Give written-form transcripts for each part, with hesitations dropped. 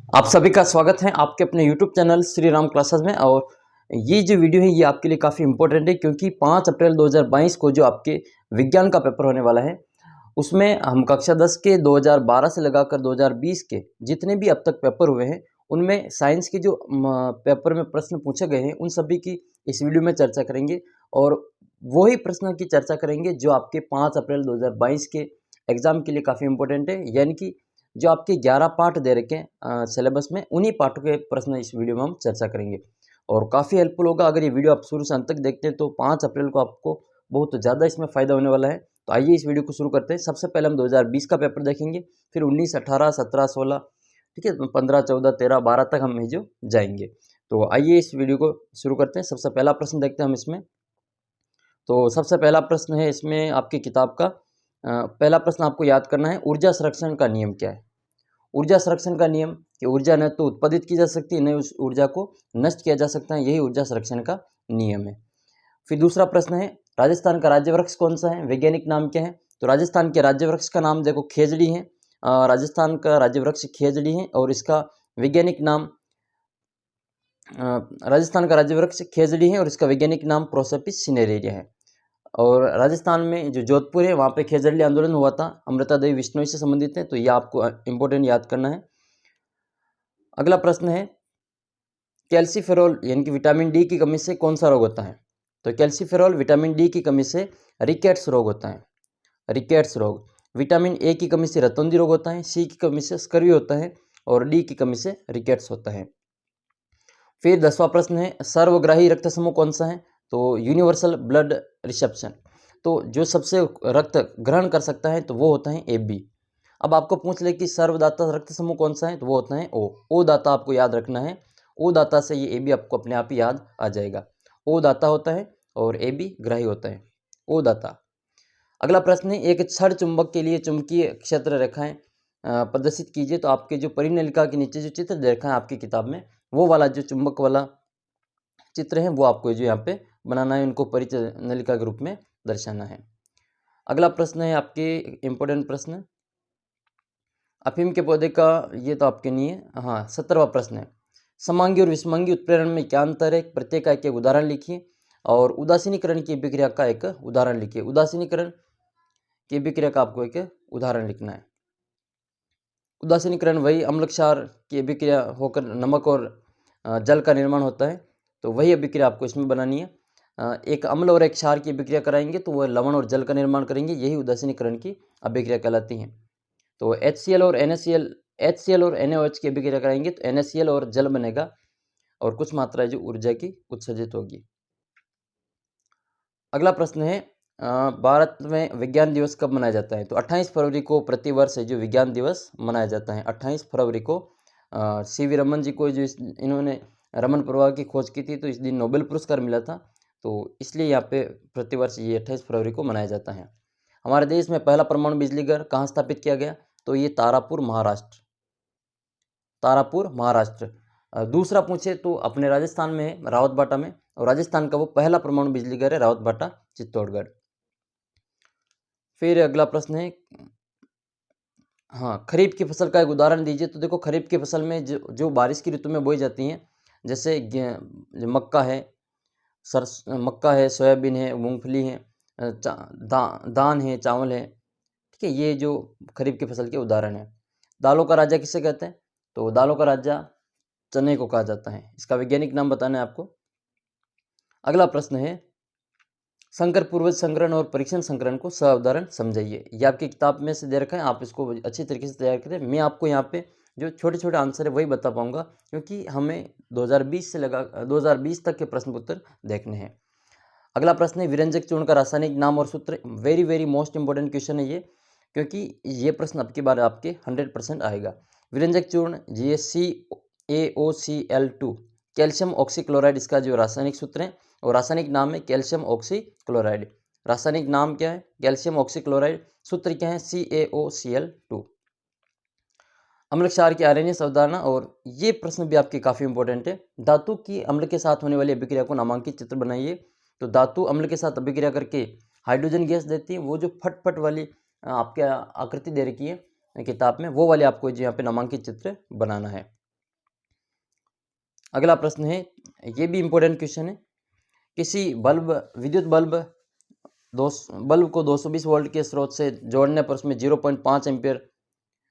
आप सभी का स्वागत है आपके अपने YouTube channel Shri Ram classes में। और ये जो वीडियो है ये आपके लिए काफ़ी इंपॉर्टेंट है, क्योंकि 5 अप्रैल 2022 को जो आपके विज्ञान का पेपर होने वाला है उसमें हम कक्षा 10 के 2012 से लगाकर 2020 के जितने भी अब तक पेपर हुए हैं उनमें साइंस के जो पेपर में प्रश्न पूछे गए हैं उन सभी की इस वीडियो में चर्चा करेंगे। और वही प्रश्न की चर्चा करेंगे जो आपके 5 अप्रैल 2022 के एग्ज़ाम के लिए काफ़ी इंपॉर्टेंट है, यानी कि जो आपके 11 पार्ट दे रखे हैं सिलेबस में, उन्हीं पार्टों के प्रश्न इस वीडियो में हम चर्चा करेंगे। और काफ़ी हेल्पफुल होगा अगर ये वीडियो आप शुरू से अंत तक देखते हैं, तो 5 अप्रैल को आपको बहुत ज़्यादा इसमें फ़ायदा होने वाला है। तो आइए इस वीडियो को शुरू करते हैं। सबसे पहले हम 2020 का पेपर देखेंगे, फिर 19, 18, 17, 16, ठीक है, 15, 14, 13, 12 तक हम जो जाएंगे। तो आइए इस वीडियो को शुरू करते हैं। सबसे पहला प्रश्न देखते हैं हम इसमें। तो सबसे पहला प्रश्न है इसमें आपकी किताब का। पहला प्रश्न आपको याद करना है, ऊर्जा संरक्षण का नियम क्या है। ऊर्जा संरक्षण का नियम कि ऊर्जा न तो उत्पादित की जा सकती है न उस ऊर्जा को नष्ट किया जा सकता है, यही ऊर्जा संरक्षण का नियम है। फिर दूसरा प्रश्न है, राजस्थान का राज्य वृक्ष कौन सा है, वैज्ञानिक नाम क्या है। तो राजस्थान के राज्य वृक्ष का नाम देखो खेजड़ी है। राजस्थान का राज्य वृक्ष खेजड़ी है और इसका वैज्ञानिक नाम राजस्थान का राज्य वृक्ष खेजड़ी है और इसका वैज्ञानिक नाम प्रोसोपिस सिनेरेरिया है। और राजस्थान में जो जोधपुर है वहाँ पे खेजड़ी आंदोलन हुआ था, अमृता देवी विश्नोई से संबंधित है, तो ये आपको इंपॉर्टेंट याद करना है। अगला प्रश्न है, कैल्सीफेरॉल यानी कि विटामिन डी की कमी से कौन सा रोग होता है। तो कैल्सीफेरॉल विटामिन डी की कमी से रिकेट्स रोग होता है, रिकेट्स रोग। विटामिन ए की कमी से रतौंधी रोग होता है, सी की कमी से स्कर्वी होता है और डी की कमी से रिकेट्स होता है। फिर 10वां प्रश्न है, सर्वग्राही रक्त समूह कौन सा है। तो यूनिवर्सल ब्लड रिसेप्शन। तो जो सबसे रक्त ग्रहण कर सकता है तो वो होता है ए बी। अब आपको पूछ ले कि सर्वदाता रक्त समूह कौन सा है, तो वो होता है ओ दाता आपको याद रखना है। ओ दाता से ये ए बी आपको अपने आप ही याद आ जाएगा। ओ दाता होता है और ए बी ग्राही होता है, ओ दाता। अगला प्रश्न है, एक क्षण चुंबक के लिए चुंबकीय क्षेत्र रेखाएं प्रदर्शित कीजिए। तो आपके जो परिनलिका के नीचे जो चित्र दे रखा है आपकी किताब में, वो वाला जो चुंबक वाला चित्र है वो आपको जो यहाँ पे बनाना है, उनको परिचय नलिका के रूप में दर्शाना है। अगला प्रश्न है आपके इम्पोर्टेंट प्रश्न, अफीम के पौधे का, ये तो आपके नहीं है। हाँ, 17वां प्रश्न है, समांगी और विषमांगी उत्प्रेरण में क्या अंतर है, प्रत्येक का एक उदाहरण लिखिए और उदासीनीकरण की अभिक्रिया का एक उदाहरण लिखिए। उदासीनीकरण की अभिक्रिया का आपको एक उदाहरण लिखना है। उदासीनीकरण वही अम्ल क्षार की अभिक्रिया होकर नमक और जल का निर्माण होता है, तो वही अभिक्रिया आपको इसमें बनानी है। एक अम्ल और एक क्षार की अभिक्रिया कराएंगे तो वह लवण और जल का निर्माण करेंगे, यही उदासीनीकरण की अभिक्रिया कहलाती है। तो HCl और NaCl, HCl और NaOH की अभिक्रिया कराएंगे तो NaCl और जल बनेगा और कुछ मात्रा जो ऊर्जा की उत्सर्जित होगी। अगला प्रश्न है, भारत में विज्ञान दिवस कब मनाया जाता है। तो 28 फरवरी को प्रतिवर्ष जो विज्ञान दिवस मनाया जाता है। 28 फरवरी को CV रमन जी को जो इन्होंने रमन प्रवाह की खोज की थी, तो इस दिन नोबेल पुरस्कार मिला था, तो इसलिए यहाँ पे प्रतिवर्ष ये 28 फरवरी को मनाया जाता है। हमारे देश में पहला परमाणु बिजली घर कहाँ स्थापित किया गया, तो ये तारापुर महाराष्ट्र, तारापुर महाराष्ट्र। दूसरा पूछे तो अपने राजस्थान में है, रावतबाटा में, और राजस्थान का वो पहला परमाणु बिजली घर है रावतबाटा चित्तौड़गढ़। फिर अगला प्रश्न है, हाँ, खरीफ की फसल का एक उदाहरण दीजिए। तो देखो खरीफ की फसल में जो बारिश की ऋतु में बोई जाती हैं, जैसे जो मक्का है, मक्का है, सोयाबीन है, मूंगफली है, दान है, चावल है, ठीक है, ये जो खरीफ की फसल के उदाहरण है। दालों का राजा किसे कहते हैं, तो दालों का राजा चने को कहा जाता है, इसका वैज्ञानिक नाम बताना है आपको। अगला प्रश्न है, संकर पूर्वज संकरण और परीक्षण संकरण को सावधारण समझाइए। ये आपकी किताब में से दे रखा है, आप इसको अच्छी तरीके से तैयार करें। मैं आपको यहाँ पे जो छोटे छोटे आंसर है वही बता पाऊंगा, क्योंकि हमें 2020 से लगा 2020 तक के प्रश्न उत्तर देखने हैं। अगला प्रश्न है, विरंजक चूर्ण का रासायनिक नाम और सूत्र। Very very most important question है ये, क्योंकि ये प्रश्न आपकी बार आपके 100% आएगा। विरंजक चूर्ण ये CaOCl2 कैल्शियम ऑक्सीक्लोराइड, इसका जो रासायनिक सूत्र है और रासायनिक नाम है कैल्शियम ऑक्सीक्लोराइड। रासायनिक नाम क्या है, कैल्शियम ऑक्सीक्लोराइड, सूत्र क्या है CaOCl2। अम्ल क्षार की आरएनएस अवधारणा, और ये प्रश्न भी आपके काफ़ी इंपॉर्टेंट है। धातु की अम्ल के साथ होने वाली अभिक्रिया को नामांकित चित्र बनाइए। तो धातु अम्ल के साथ अभिक्रिया करके हाइड्रोजन गैस देती है, वो जो फट वाली आपके आकृति दे रखी है किताब में, वो वाले आपको जो यहाँ पे नामांकित चित्र बनाना है। अगला प्रश्न है, ये भी इम्पोर्टेंट क्वेश्चन है। किसी विद्युत बल्ब को 220 वोल्ट के स्रोत से जोड़ने पर उसमें 0.5 एम्पियर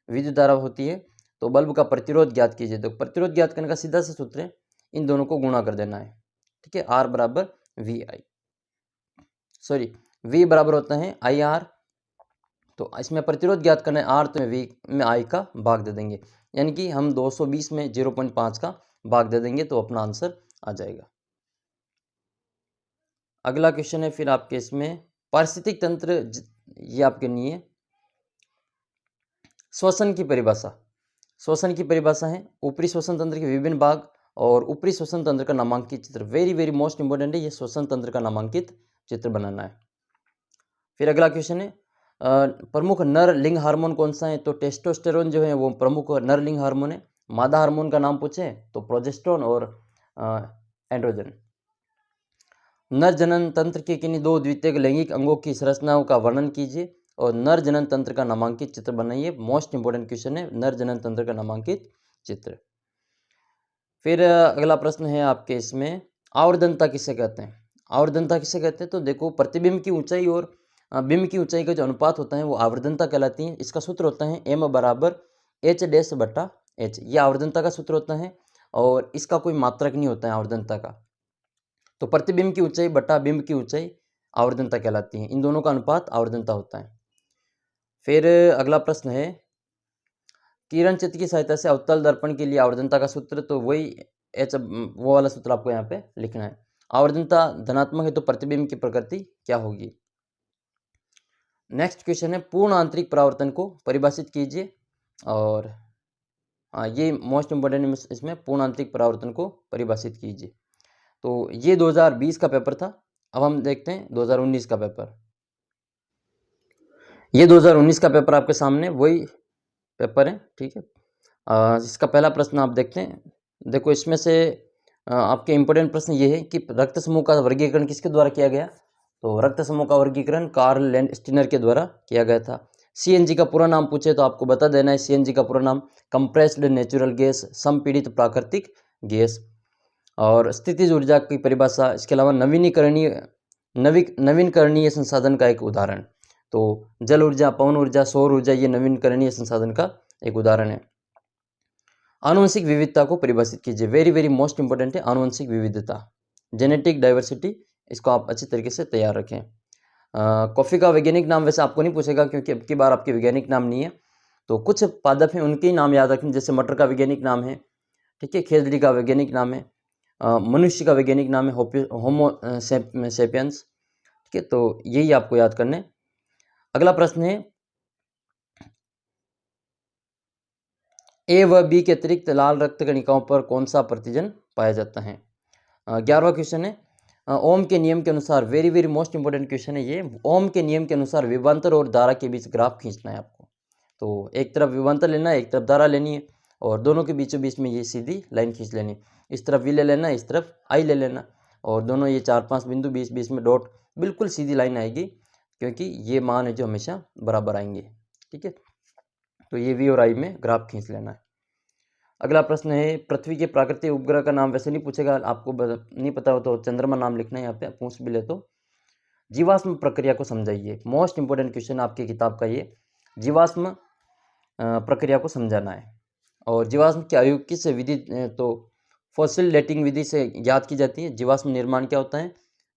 विद्युत धारा होती है, तो बल्ब का प्रतिरोध ज्ञात कीजिए। तो प्रतिरोध ज्ञात करने का सीधा सा सूत्र है, इन दोनों को गुणा कर देना है, ठीक है। R बराबर V बराबर होता है IR, तो इसमें प्रतिरोध ज्ञात करना है R, तो V में I का भाग दे देंगे, यानी कि हम 220 में 0.5 का भाग दे देंगे तो अपना आंसर आ जाएगा। अगला क्वेश्चन है फिर आपके इसमें पारिस्थितिक तंत्र, ये आपके नहीं है। श्वसन की परिभाषा है, ऊपरी श्वसन तंत्र के विभिन्न भाग और ऊपरी श्वसन तंत्र का नामांकित चित्र। वेरी मोस्ट इंपोर्टेंट है, ये श्वसन तंत्र का नामांकित चित्र बनाना है। फिर अगला क्वेश्चन है, प्रमुख नर लिंग हार्मोन कौन सा है? तो टेस्टोस्टेरोन जो है वो प्रमुख नर लिंग हार्मोन है। मादा हार्मोन का नाम पूछे तो प्रोजेस्टेरोन और एंड्रोजन। नर जनन तंत्र के किन्हीं दो द्वितीयक लैंगिक अंगों की संरचनाओं का वर्णन कीजिए और नर जनन तंत्र का नामांकित चित्र बनाइए। मोस्ट इंपोर्टेंट क्वेश्चन है, नर जनन तंत्र का नामांकित चित्र। फिर अगला प्रश्न है आपके इसमें, आवर्धनता किसे कहते हैं? आवर्धनता किसे कहते हैं? तो देखो, प्रतिबिंब की ऊंचाई और बिंब की ऊंचाई का जो अनुपात होता है वो आवर्धनता कहलाती है। इसका सूत्र होता है m बराबर h'/h। ये आवर्धनता का सूत्र होता है और इसका कोई मात्रक नहीं होता है आवर्धनता का। तो प्रतिबिंब की ऊंचाई बटा बिंब की ऊंचाई आवर्धनता कहलाती है, इन दोनों का अनुपात आवर्धनता होता है। फिर अगला प्रश्न है, किरण चित्र की सहायता से अवतल दर्पण के लिए आवर्धनता का सूत्र, तो वही वो वाला सूत्र आपको यहाँ पे लिखना है। आवर्धनता धनात्मक है तो प्रतिबिंब की प्रकृति क्या होगी? नेक्स्ट क्वेश्चन है, पूर्ण आंतरिक परावर्तन को परिभाषित कीजिए। और ये मोस्ट इंपोर्टेंट है, इसमें पूर्ण आंतरिक परावर्तन को परिभाषित कीजिए। तो ये 2020 का पेपर था। अब हम देखते हैं 2019 का पेपर। ये 2019 का पेपर आपके सामने वही पेपर है, ठीक है। इसका पहला प्रश्न आप देखते हैं। देखो, इसमें से आपके इंपोर्टेंट प्रश्न ये है कि रक्त समूह का वर्गीकरण किसके द्वारा किया गया? तो रक्त समूह का वर्गीकरण कार्ल लैंडस्टीनर के द्वारा किया गया था। CNG का पूरा नाम पूछे तो आपको बता देना है, CNG का पूरा नाम कंप्रेस्ड नेचुरल गैस, संपीड़ित प्राकृतिक गैस। और स्थितिज ऊर्जा की परिभाषा, इसके अलावा नवीनकरणीय संसाधन का एक उदाहरण। तो जल ऊर्जा, पवन ऊर्जा, सौर ऊर्जा, ये नवीनकरणीय संसाधन का एक उदाहरण है। आनुवंशिक विविधता को परिभाषित कीजिए। वेरी मोस्ट इंपोर्टेंट है आनुवंशिक विविधता, जेनेटिक डाइवर्सिटी। इसको आप अच्छी तरीके से तैयार रखें। कॉफ़ी का वैज्ञानिक नाम वैसे आपको नहीं पूछेगा क्योंकि अब की बार आपके वैज्ञानिक नाम नहीं है। तो कुछ पादप हैं उनके ही नाम याद रखें, जैसे मटर का वैज्ञानिक नाम है, ठीक है, खेजड़ी का वैज्ञानिक नाम है, मनुष्य का वैज्ञानिक नाम है होमो सेपियंस, ठीक है। तो यही आपको याद करने। अगला प्रश्न है, A व B के अतिरिक्त लाल रक्त कणिकाओं पर कौन सा प्रतिजन पाया जाता है? 11वां क्वेश्चन है, ओम के नियम के अनुसार, वेरी मोस्ट इंपोर्टेंट क्वेश्चन है ये। ओम के नियम के अनुसार विभवांतर और धारा के बीच ग्राफ खींचना है आपको। तो एक तरफ विभवांतर लेना है, एक तरफ धारा लेनी है और दोनों के बीचों बीच में ये सीधी लाइन खींच लेनी है। इस तरफ V ले लेना, इस तरफ I ले लेना और दोनों ये 4-5 बिंदु, बीच में डॉट, बिल्कुल सीधी लाइन आएगी क्योंकि ये मान है जो हमेशा बराबर आएंगे, ठीक है। तो ये V और I में ग्राफ खींच लेना है। अगला प्रश्न है, पृथ्वी के प्राकृतिक उपग्रह का नाम वैसे नहीं पूछेगा, आपको नहीं पता हो तो चंद्रमा नाम लिखना है, यहाँ पे पूछ भी ले तो। जीवाश्म प्रक्रिया को समझाइए। मोस्ट इंपोर्टेंट क्वेश्चन आपकी किताब का ये, जीवाश्म प्रक्रिया को समझाना है। और जीवाश्म की आयु किस विधि, तो फॉसिल डेटिंग विधि से ज्ञात की जाती है। जीवाश्म निर्माण क्या होता है?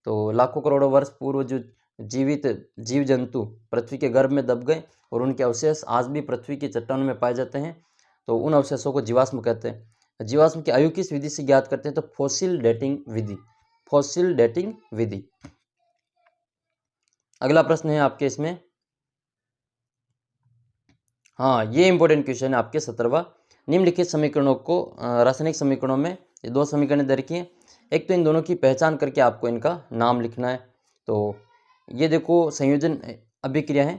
तो लाखों करोड़ों वर्ष पूर्व जो जीवित जीव जंतु पृथ्वी के गर्भ में दब गए और उनके अवशेष आज भी पृथ्वी की चट्टानों में पाए जाते हैं, तो उन अवशेषों को जीवाश्म कहते हैं। जीवाश्म की आयु किस विधि से ज्ञात करते हैं? तो फॉसिल डेटिंग विधि, फॉसिल डेटिंग विधि। अगला प्रश्न है आपके इसमें, हाँ ये इंपॉर्टेंट क्वेश्चन है आपके 17वां। निम्नलिखित समीकरणों को रासायनिक समीकरणों में ये दो समीकरण दे रखी हैं, एक तो इन दोनों की पहचान करके आपको इनका नाम लिखना है। तो ये देखो संयोजन अभिक्रिया है,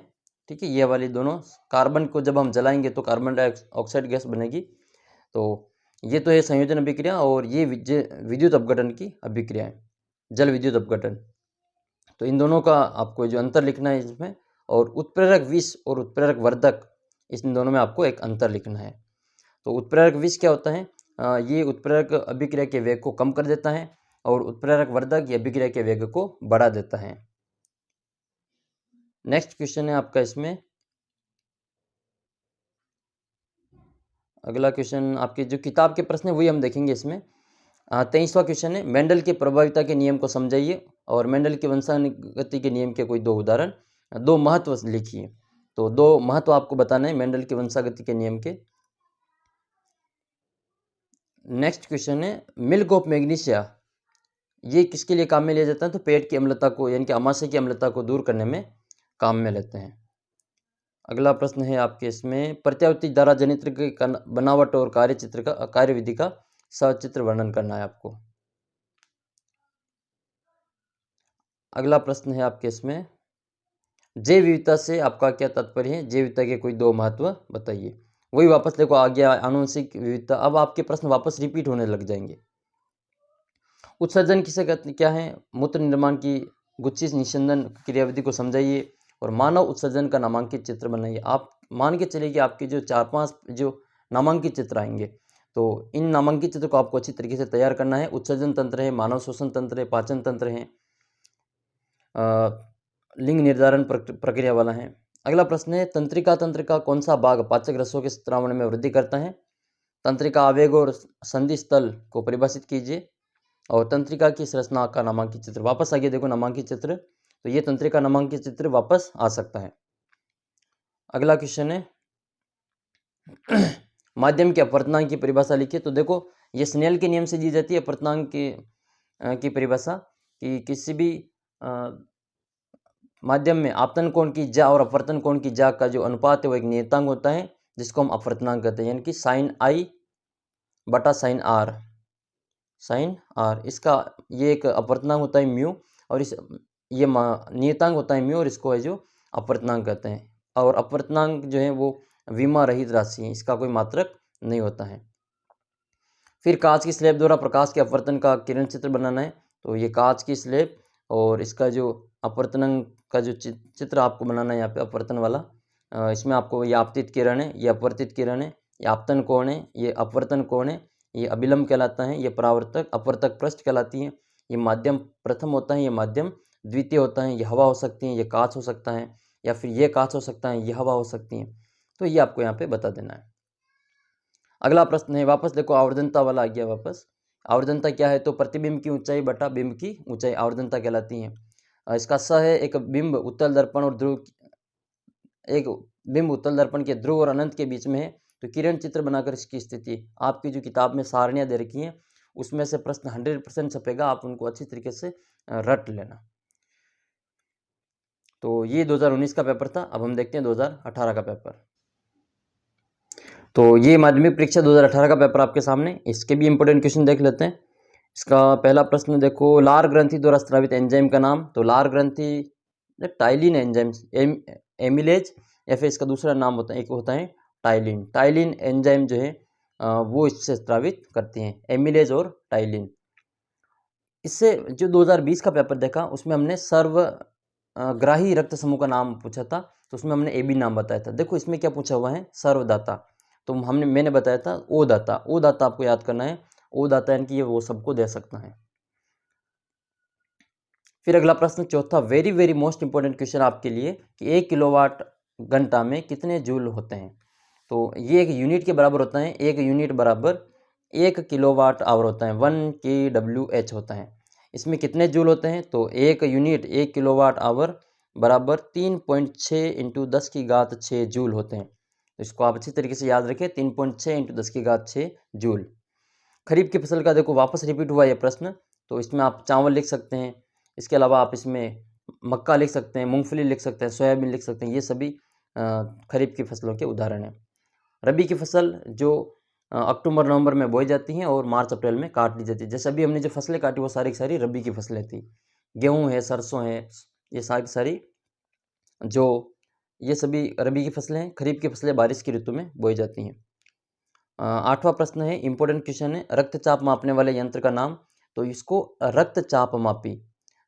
ठीक है। ये वाली दोनों कार्बन को जब हम जलाएंगे तो कार्बन डाइऑक्साइड गैस बनेगी। तो ये तो है संयोजन अभिक्रिया और ये विद्युत अपघटन की अभिक्रिया है, जल विद्युत अपघटन। तो इन दोनों का आपको जो अंतर लिखना है इसमें, और उत्प्रेरक विष और उत्प्रेरक वर्धक, इन दोनों में आपको एक अंतर लिखना है। तो उत्प्रेरक विष क्या होता है? ये उत्प्रेरक अभिक्रिया के वेग को कम कर देता है और उत्प्रेरक वर्धक ये अभिक्रिया के वेग को बढ़ा देता है। नेक्स्ट क्वेश्चन है आपका इसमें, अगला क्वेश्चन आपके जो किताब के प्रश्न है वही हम देखेंगे इसमें। 23वां क्वेश्चन है, मेंडल की प्रभाविता के नियम को समझाइए और मेंडल के वंशानुगति के नियम के कोई दो उदाहरण, दो महत्व लिखिए। तो दो महत्व आपको बताना है मेंडल के वंशागति के नियम के। नेक्स्ट क्वेश्चन है, मिल्क ऑफ मैग्नीशिया ये किसके लिए काम में लिया जाता है? तो पेट की अम्लता को यानी कि आमाशय की अम्लता को दूर करने में काम में लेते हैं। अगला प्रश्न है आपके इसमें, प्रत्यावर्ती धारा जनित्र की बनावट और कार्यविधि का सचित्र वर्णन करना है आपको। अगला प्रश्न है आपके इसमें, जैव विविधता से आपका क्या तात्पर्य है? जैव विविधता के कोई दो महत्व बताइए। वही वापस देखो आ गया आनुवंशिक विविधता। अब आपके प्रश्न वापस रिपीट होने लग जाएंगे। उत्सर्जन किसे कहते क्या है? मूत्र निर्माण की गुच्छी निस्यंदन क्रियाविधि को समझाइए और मानव उत्सर्जन का नामांकित चित्र बनाइए। आप मान के चलिए कि आपके जो 4-5 जो नामांकित चित्र आएंगे, तो इन नामांकित चित्र को आपको अच्छी तरीके से तैयार करना है। उत्सर्जन तंत्र है, मानव श्वसन तंत्र है, पाचन तंत्र है, लिंग निर्धारण प्रक्रिया वाला है। अगला प्रश्न है, तंत्रिका तंत्र का कौन सा भाग पाचक रसों के स्त्रावण में वृद्धि करता है? तंत्रिका आवेग और संधि स्थल को परिभाषित कीजिए और तंत्रिका की संरचना का नामांकित चित्र। वापस आ गया देखो नामांकित चित्र, तो ये तंत्रिका नामांकित चित्र वापस आ सकता है। अगला क्वेश्चन है, माध्यम के अपवर्तनांक की परिभाषा लिखिए। तो देखो ये स्नेल के नियम से दी जाती है अपवर्तनांक की परिभाषा कि किसी भी माध्यम में आपतन कोण की जा और अपवर्तन कोण की जा का जो अनुपात है वो एक नियतांक होता है जिसको हम अपवर्तनांक कहते हैं, यानी कि साइन आई बटा साइन आर, साइन आर इसका ये एक अपवर्तनांक होता है म्यू, और इस ये नियतांक होता है म्यू और इसको है जो अपवर्तनांक कहते हैं। और अपवर्तनांक जो है वो विमा रहित राशि है, इसका कोई मात्रक नहीं होता है। फिर कांच की स्लेब द्वारा प्रकाश के अपवर्तन का किरण चित्र बनाना है। तो ये कांच की स्लेब और इसका जो अपवर्तन का जो चित्र आपको बनाना है यहाँ पे अपवर्तन वाला, इसमें आपको ये आपतित किरण है, ये अपवर्तित किरण है, ये आपतन कोण है, ये अपवर्तन कोण है, ये अभिलंब कहलाता है, ये परावर्तक अपवर्तक पृष्ठ कहलाती है, ये माध्यम प्रथम होता है, ये माध्यम द्वितीय होता है, ये हवा हो सकती है, ये कांच हो सकता है, या फिर ये कांच हो सकता है, ये हवा हो सकती है। तो ये आपको यहाँ पे बता देना है। अगला प्रश्न है, वापस देखो आवर्धनता वाला आ गया वापस। आवर्धनता क्या है? तो प्रतिबिंब की ऊंचाई बटा बिंब की ऊंचाई आवर्धनता कहलाती है। इसका स है एक बिंब उत्तल दर्पण और ध्रुव, एक बिंब उत्तल दर्पण के ध्रुव और अनंत के बीच में है। तो किरण चित्र बनाकर इसकी स्थिति आपकी जो किताब में सारणियाँ दे रखी हैं उसमें से प्रश्न 100% छपेगा, आप उनको अच्छी तरीके से रट लेना। तो ये 2019 का पेपर था। अब हम देखते हैं 2018 का पेपर। तो ये माध्यमिक परीक्षा 2018 का पेपर आपके सामने, इसके भी इंपॉर्टेंट क्वेश्चन देख लेते हैं। इसका पहला प्रश्न देखो, लार ग्रंथि द्वारा स्रावित एंजाइम का नाम। तो लार ग्रंथि टाइलिन एंजाइम एमिलेज, या फिर इसका दूसरा नाम होता है, एक होता है टाइलिन। टाइलिन एंजाइम जो है वो इससे स्रावित करती हैं, एमिलेज और टाइलिन। इससे जो 2020 का पेपर देखा उसमें हमने सर्वग्राही रक्त समूह का नाम पूछा था, तो उसमें हमने AB नाम बताया था। देखो इसमें क्या पूछा हुआ है, सर्वदाता। तो मैंने बताया था ओ दाता। ओ दाता आपको याद करना है, ओ दाता यानी कि ये वो सबको दे सकता है। फिर अगला प्रश्न चौथा, very very most important question आपके लिए कि 1 किलोवाट घंटा में कितने जूल होते हैं? तो ये एक यूनिट के बराबर होता है, एक यूनिट बराबर 1 किलोवाट आवर होता है, 1 kWh होता है। इसमें कितने जूल होते हैं? तो एक यूनिट 1 किलोवाट आवर बराबर 3.6 इंटू 10 की घात 6 जूल होते हैं। तो इसको आप अच्छी तरीके से याद रखें, 3.6 इंटू 10 की घात 6 जूल। खरीफ की फसल का देखो वापस रिपीट हुआ ये प्रश्न, तो इसमें आप चावल लिख सकते हैं, इसके अलावा आप इसमें मक्का लिख सकते हैं, मूंगफली लिख सकते हैं, सोयाबीन लिख सकते हैं, ये सभी खरीफ की फसलों के उदाहरण हैं। रबी की फसल जो अक्टूबर नवंबर में बोई जाती हैं और मार्च अप्रैल में काट ली जाती है। जैसे अभी हमने जो फसलें काटी वो सारी की सारी रबी की फसलें थी, गेहूँ है, सरसों है, ये सारी सारी जो ये सभी रबी की फसलें हैं। खरीफ की फसलें बारिश की ऋतु में बोई जाती हैं। 8वां प्रश्न है, इंपॉर्टेंट क्वेश्चन है, रक्तचाप मापने वाले यंत्र का नाम। तो इसको रक्तचाप मापी,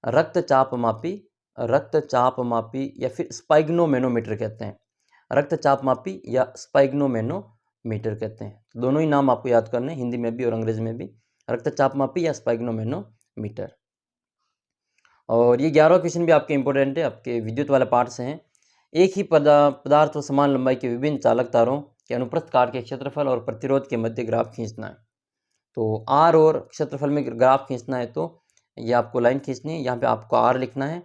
रक्तचाप मापी, रक्तचाप मापी या फिर स्पाइग्नोमेनोमीटर कहते हैं। रक्तचाप मापी या स्पाइग्नोमेनोमीटर मीटर कहते हैं। तो दोनों ही नाम आपको याद करने हैं, हिंदी में भी और अंग्रेजी में भी, रक्तचाप मापी या स्पाइग्नोमेनोमीटर। और ये 11वां क्वेश्चन भी आपके इंपॉर्टेंट है, आपके विद्युत वाले पार्ट से हैं। एक ही पदार्थ व समान लंबाई के विभिन्न चालक तारों के अनुप्रस्थ काट के क्षेत्रफल और प्रतिरोध के मध्य ग्राफ खींचना है। तो आर और क्षेत्रफल में ग्राफ खींचना है, तो ये आपको लाइन खींचनी है। यहाँ पे आपको आर लिखना है,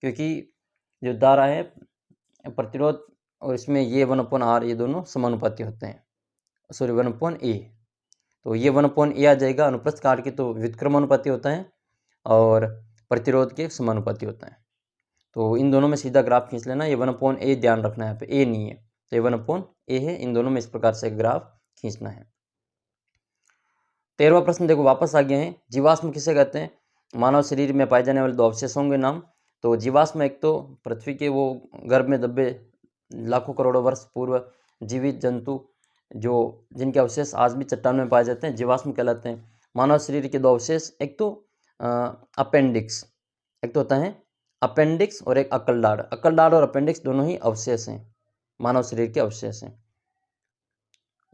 क्योंकि जो धारा है प्रतिरोध और इसमें ये 1/r ये दोनों समानुपाती होते हैं, सॉरी 1/a। तो ये 1/a आ जाएगा, अनुप्रस्थ काट के तो व्युत्क्रमानुपाती होता है और प्रतिरोध के समानुपाती होता है। तो इन दोनों में सीधा ग्राफ खींच लेना। ये 1/a ध्यान रखना है, यहाँ पे a नहीं है, तो ये 1/a है। इन दोनों में इस प्रकार से ग्राफ खींचना है। 13वां प्रश्न देखो वापस आ गए हैं। जीवाश्म किसे कहते हैं? मानव शरीर में पाए जाने वाले 2 अवशेषों के नाम। तो जीवाश्म एक तो पृथ्वी के वो गर्भ में दबे लाखों करोड़ों वर्ष पूर्व जीवित जंतु जो जिनके अवशेष आज भी चट्टान में पाए जाते हैं, जीवाश्म कहलाते हैं। मानव शरीर के 2 अवशेष, एक तो अपेंडिक्स, एक तो होता है अपेंडिक्स और एक अक्लडाड। अक्लडाड और अपेंडिक्स दोनों ही अवशेष हैं, मानव शरीर के अवशेष हैं।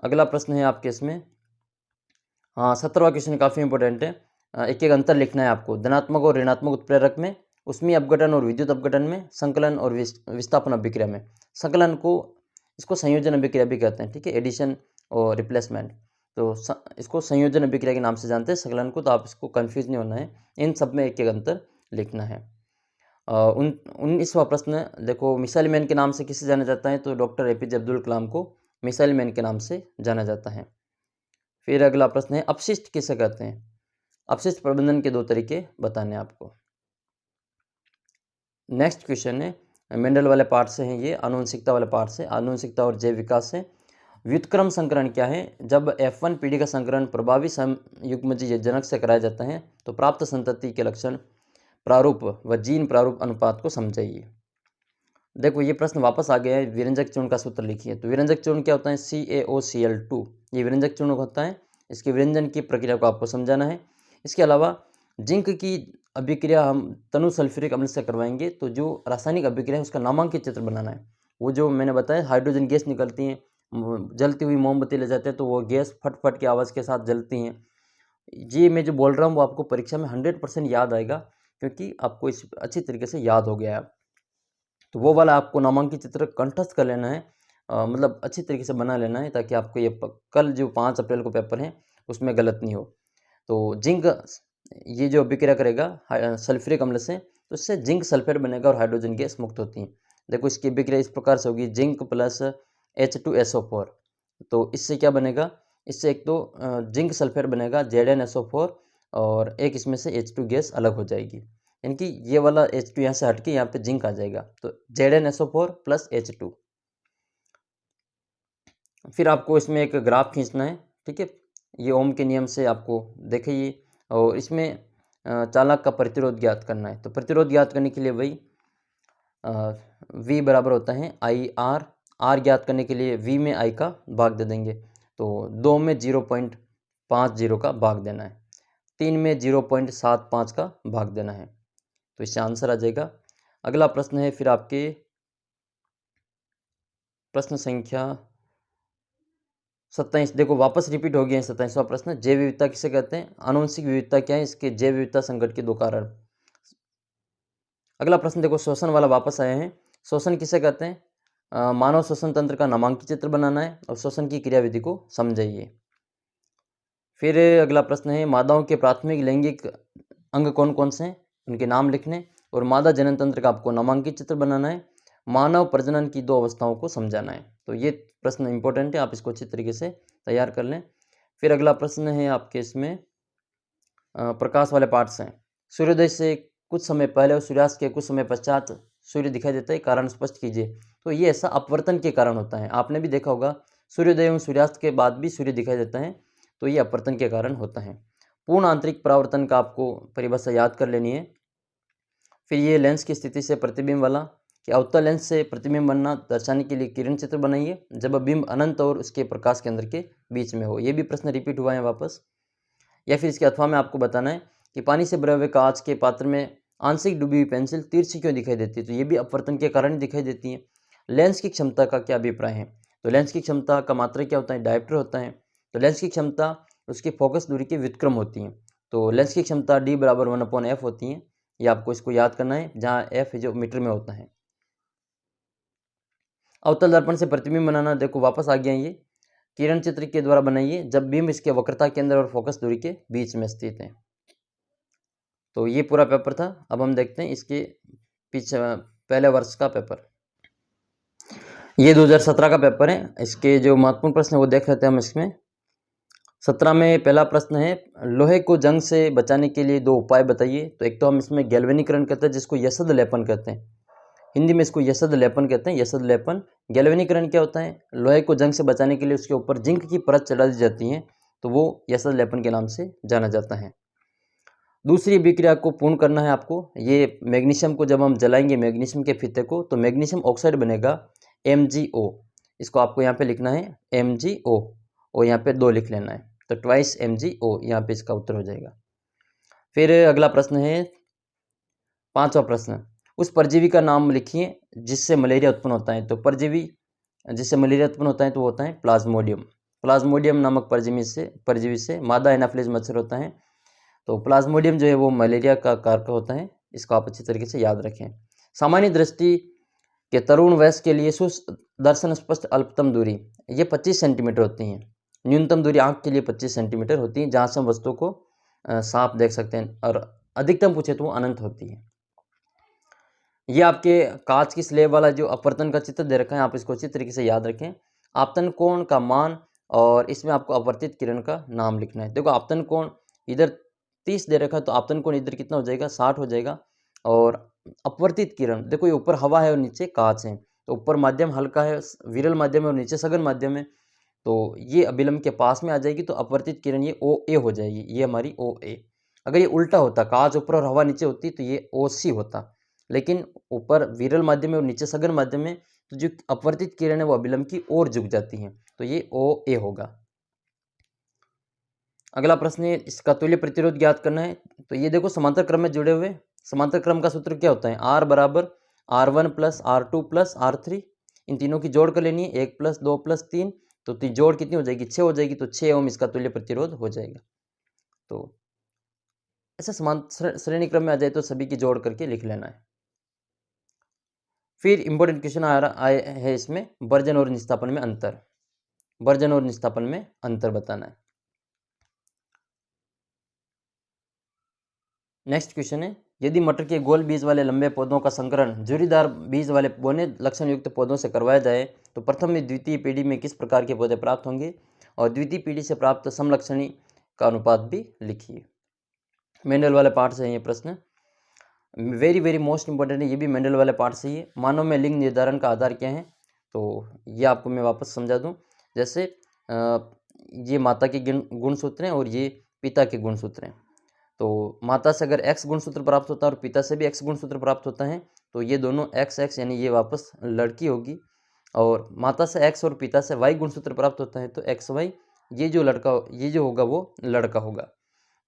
अगला प्रश्न है आपके इसमें, हाँ 17वां क्वेश्चन काफ़ी इंपॉर्टेंट है। एक एक अंतर लिखना है आपको। धनात्मक और ऋणात्मक उत्प्रेरक में, उष्मीय अपघटन और विद्युत अपघटन में, संकलन और विस्थापन अभिक्रिया में। संकलन को इसको संयोजन अभिक्रिया भी कहते हैं, ठीक है, एडिशन और रिप्लेसमेंट। तो इसको संयोजन अभिक्रिया के नाम से जानते हैं संकलन को, तो आप इसको कन्फ्यूज नहीं होना है। इन सब में एक एक अंतर लिखना है। 19वां प्रश्न देखो, मिसाइल मैन के नाम से किसे जाना जाता है? तो डॉक्टर APJ अब्दुल कलाम को मिसाइल मैन के नाम से जाना जाता है। फिर अगला प्रश्न है, अपशिष्ट किसे कहते हैं? अपशिष्ट प्रबंधन के 2 तरीके बताने आपको। नेक्स्ट क्वेश्चन है, मेंडल वाले पार्ट से हैं ये, आनुवंशिकता वाले पार्ट से, आनुवंशिकता और जैव विकास से। व्युत्क्रम संकरण क्या है? जब F1 पीढ़ी का संकरण प्रभावी समयुग्मजीय जनक से कराया जाता है तो प्राप्त संतति के लक्षण, प्रारूप व जीन प्रारूप अनुपात को समझाइए। देखो ये प्रश्न वापस आ गया है, विरंजक चूर्ण का सूत्र लिखिए। तो विरंजक चूर्ण क्या होता है? CaOCl2, ये विरंजक चूर्ण होता है। इसके विरंजन की प्रक्रिया को आपको समझाना है। इसके अलावा जिंक की अभिक्रिया हम तनु सल्फ्यूरिक अम्ल से करवाएंगे, तो जो रासायनिक अभिक्रिया है उसका नामांकित चित्र बनाना है। वो जो मैंने बताया हाइड्रोजन गैस निकलती हैं, जलती हुई मोमबत्ती ले जाते हैं तो वो गैस फट फट की आवाज़ के साथ जलती हैं। ये मैं जो बोल रहा हूँ वो आपको परीक्षा में 100% याद आएगा, क्योंकि आपको इस अच्छी तरीके से याद हो गया है। तो वो वाला आपको नामांकित चित्र कंठस्थ कर लेना है, मतलब अच्छी तरीके से बना लेना है, ताकि आपको ये कल जो 5 अप्रैल को पेपर है उसमें गलत नहीं हो। तो जिंक ये जो अभिक्रिया करेगा सल्फ्यूरिक अम्ल से, तो इससे जिंक सल्फेट बनेगा और हाइड्रोजन गैस मुक्त होती है। देखो इसकी अभिक्रिया इस प्रकार से होगी, जिंक प्लस H2SO4। तो इससे क्या बनेगा? इससे एक तो जिंक सल्फेट बनेगा ZnSO4 और एक इसमें से H2 गैस अलग हो जाएगी, यानी कि ये वाला H2 यहाँ से हट के यहाँ पे जिंक आ जाएगा, तो ZnSO4 प्लस H2। फिर आपको इसमें एक ग्राफ खींचना है, ठीक है, ये ओम के नियम से आपको देखिए, और इसमें चालक का प्रतिरोध ज्ञात करना है। तो प्रतिरोध ज्ञात करने के लिए वही V बराबर होता है IR। R ज्ञात करने के लिए V में I का भाग दे देंगे, तो 2 में 0.50 का भाग देना है, 3 में 0.75 का भाग देना है, तो इससे आंसर आ जाएगा। अगला प्रश्न है फिर आपके प्रश्न संख्या 27। देखो वापस रिपीट हो गया है 27वां प्रश्न। जैव विविधता किसे कहते हैं? आनुवंशिक विविधता क्या है? इसके जैव विविधता संकट के 2 कारण। अगला प्रश्न देखो श्वसन वाला वापस आए हैं। श्वसन किसे कहते हैं? मानव श्वसन तंत्र का नामांकित चित्र बनाना है और श्वसन की क्रियाविधि को समझाइए। फिर अगला प्रश्न है, मादाओं के प्राथमिक लैंगिक अंग कौन कौन से हैं? उनके नाम लिखने, और मादा जनन तंत्र का आपको नामांकित चित्र बनाना है। मानव प्रजनन की 2 अवस्थाओं को समझाना है। तो ये प्रश्न इंपॉर्टेंट है, आप इसको अच्छी तरीके से तैयार कर लें। फिर अगला प्रश्न है आपके इसमें प्रकाश वाले पार्ट से। सूर्योदय से कुछ समय पहले और सूर्यास्त के कुछ समय पश्चात सूर्य दिखाई देता है, कारण स्पष्ट कीजिए। तो ये ऐसा अपवर्तन के कारण होता है। आपने भी देखा होगा सूर्योदय एवं सूर्यास्त के बाद भी सूर्य दिखाई देता है, तो ये अपवर्तन के कारण होता है। पूर्ण आंतरिक परावर्तन का आपको परिभाषा याद कर लेनी है। फिर ये लेंस की स्थिति से प्रतिबिंब वाला, कि अवतल लेंस से प्रतिबिंब बनना दर्शाने के लिए किरण चित्र बनाइए जब बिंब अनंत और उसके प्रकाश केंद्र के बीच में हो। ये भी प्रश्न रिपीट हुआ है वापस। या फिर इसके अथवा में आपको बताना है कि पानी से भरे हुए कांच के पात्र में आंशिक डूबी हुई पेंसिल तिरछी क्यों दिखाई देती है? तो ये भी अपवर्तन के कारण दिखाई देती है। लेंस की क्षमता का क्या अभिप्राय है? तो लेंस की क्षमता का मात्रक क्या होता है, डायोप्टर होता है। तो लेंस की क्षमता उसकी फोकस दूरी के व्युत्क्रम होती है। तो लेंस की क्षमता D बराबर 1/f होती है। ये आपको इसको याद करना है, जहाँ f जो मीटर में होता है। अवतल दर्पण से प्रतिबिंब बनाना, देखो वापस आ गया ये। किरण चित्र के द्वारा बनाइए जब बिंब इसके वक्रता केंद्र और फोकस दूरी के बीच में स्थित है। तो ये पूरा पेपर था। अब हम देखते हैं इसके पीछे पहले वर्ष का पेपर। ये 2017 का पेपर है। इसके जो महत्वपूर्ण प्रश्न है वो देख लेते हैं हम इसमें। 17 में पहला प्रश्न है, लोहे को जंग से बचाने के लिए 2 उपाय बताइए। तो एक तो हम इसमें गैल्वेनीकरण करते हैं, जिसको यसद लेपन कहते हैं। हिंदी में इसको यसद लेपन कहते हैं, यसद लेपन। गैल्वेनीकरण क्या होता है, लोहे को जंग से बचाने के लिए उसके ऊपर जिंक की परत चढ़ा दी जाती है, तो वो यसद लेपन के नाम से जाना जाता है। दूसरी अभिक्रिया को पूर्ण करना है आपको। ये मैग्नीशियम को जब हम जलाएंगे, मैग्नीशियम के फीते को, तो मैग्नीशियम ऑक्साइड बनेगा MgO। इसको आपको यहाँ पे लिखना है MgO, और यहाँ पे 2 लिख लेना है, तो ट्वाइस MgO यहाँ पे इसका उत्तर हो जाएगा। फिर अगला प्रश्न है 5वां प्रश्न, उस परजीवी का नाम लिखिए जिससे मलेरिया उत्पन्न होता है। तो परजीवी जिससे मलेरिया उत्पन्न होता है तो वो होता है प्लाज्मोडियम। प्लाज्मोडियम नामक परजीवी से मादा एनाफिलीज मच्छर होता है। तो प्लाज्मोडियम जो है वो मलेरिया का कारक होता है। इसको आप अच्छी तरीके से याद रखें। सामान्य दृष्टि के तरुण वयस्क के लिए सुदर्शन स्पष्ट अल्पतम दूरी ये 25 सेंटीमीटर होती है। न्यूनतम दूरी आंख के लिए 25 सेंटीमीटर होती है, जहाँ से हम वस्तु को साफ देख सकते हैं, और अधिकतम पूछे तो वो अनंत होती है। ये आपके कांच की स्लेब वाला जो अपवर्तन का चित्र दे रखा है, आप इसको अच्छी तरीके से याद रखें। आपतन कोण का मान, और इसमें आपको अपवर्तित किरण का नाम लिखना है। देखो आपतन कोण इधर 30 दे रखा है, तो आपतन कोण इधर कितना हो जाएगा, 60 हो जाएगा। और अपवर्तित किरण, देखो ये ऊपर हवा है और नीचे कांच है, तो ऊपर माध्यम हल्का है, विरल माध्यम है, और नीचे सघन माध्यम है, तो ये अभिलंब के पास में आ जाएगी, तो अपवर्तित किरण ये OA हो जाएगी, ये हमारी OA। अगर ये उल्टा होता, कांच ऊपर और हवा नीचे होती, तो ये OC होता। लेकिन ऊपर विरल माध्यम है और नीचे सघन माध्यम है, तो जो अपवर्तित किरण है वो अभिलंब की ओर झुक जाती है, तो ये OA होगा। अगला प्रश्न है, इसका तुल्य प्रतिरोध ज्ञात करना है। तो ये देखो समांतर क्रम में जुड़े हुए, समांतर क्रम का सूत्र क्या होता है, R बराबर R1 plus R2 plus R3। इन तीनों की जोड़ कर लेनी है, 1 प्लस 2 प्लस 3, तो जोड़ कितनी हो जाएगी, 6 हो जाएगी, तो 6 ओम इसका तुल्य प्रतिरोध हो जाएगा। तो ऐसा समांतर श्रेणी क्रम में आ जाए तो सभी की जोड़ करके लिख लेना है। फिर इंपॉर्टेंट क्वेश्चन आए है इसमें, वर्जन और निस्तापन में अंतर। वर्जन और निस्तापन में अंतर बताना है। नेक्स्ट क्वेश्चन है, यदि मटर के गोल बीज वाले लंबे पौधों का संकरण झुर्रीदार बीज वाले बौने लक्षण युक्त पौधों से करवाया जाए तो प्रथम में द्वितीय पीढ़ी में किस प्रकार के पौधे प्राप्त होंगे, और द्वितीय पीढ़ी से प्राप्त समलक्षणी का अनुपात भी लिखिए। मेंडल वाले पार्ट से ये प्रश्न वेरी वेरी मोस्ट इंपॉर्टेंट है, ये भी मेंडल वाले पार्ट से ही है। मानव में लिंग निर्धारण का आधार क्या है, तो ये आपको मैं वापस समझा दूं। जैसे ये माता के गुणसूत्र हैं और ये पिता के गुणसूत्र हैं। तो माता से अगर X गुणसूत्र प्राप्त होता है और पिता से भी X गुणसूत्र प्राप्त होता है, तो ये दोनों XX यानी ये वापस लड़की होगी। और माता से X और पिता से Y गुणसूत्र प्राप्त होता है तो XY, ये जो होगा वो लड़का होगा।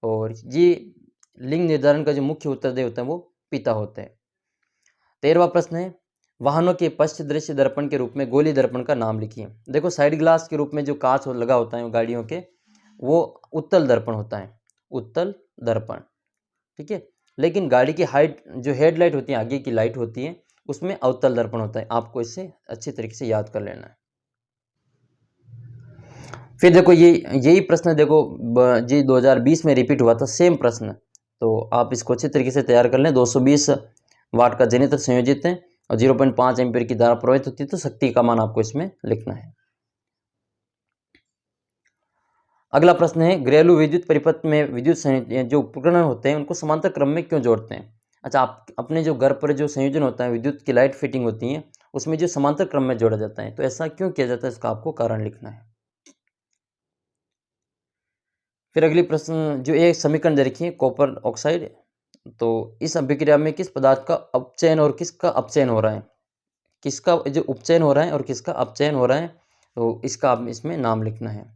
और ये लिंग निर्धारण का जो मुख्य उत्तरदायी होता है वो पिता होते हैं। 13वां प्रश्न है, वाहनों के पश्च दृश्य दर्पण के रूप में गोली दर्पण का नाम लिखिए। देखो साइड ग्लास के रूप में जो कांच लगा होता है गाड़ियों के, वो उत्तल दर्पण होता है, उत्तल दर्पण, ठीक है। लेकिन गाड़ी की हाइट जो हेडलाइट होती है, आगे की लाइट होती है, उसमें अवतल दर्पण होता है। आपको इसे अच्छी तरीके से याद कर लेना है। फिर देखो यही प्रश्न देखो जी 2020 में रिपीट हुआ था, सेम प्रश्न। तो आप इसको अच्छी तरीके से तैयार कर लें। 220 वाट का जनरेटर संयोजित है और 0.5 एम्पीयर की धारा प्रवाहित होती है, तो शक्ति का मान आपको इसमें लिखना है। अगला प्रश्न है, घरेलू विद्युत परिपथ में विद्युत जो उपकरण होते हैं उनको समांतर क्रम में क्यों जोड़ते हैं। अच्छा, आप अपने जो घर पर जो संयोजन होता है, विद्युत की लाइट फिटिंग होती है, उसमें जो समांतर क्रम में जोड़ा जाता है, तो ऐसा क्यों किया जाता है, इसका आपको कारण लिखना है। फिर अगली प्रश्न जो एक समीकरण दे रखी है, कॉपर ऑक्साइड। तो इस अभिक्रिया में किस पदार्थ का अपचयन और किसका अपचयन हो रहा है, किसका जो उपचयन हो रहा है और किसका अपचयन हो रहा है, तो इसका आप इसमें नाम लिखना है।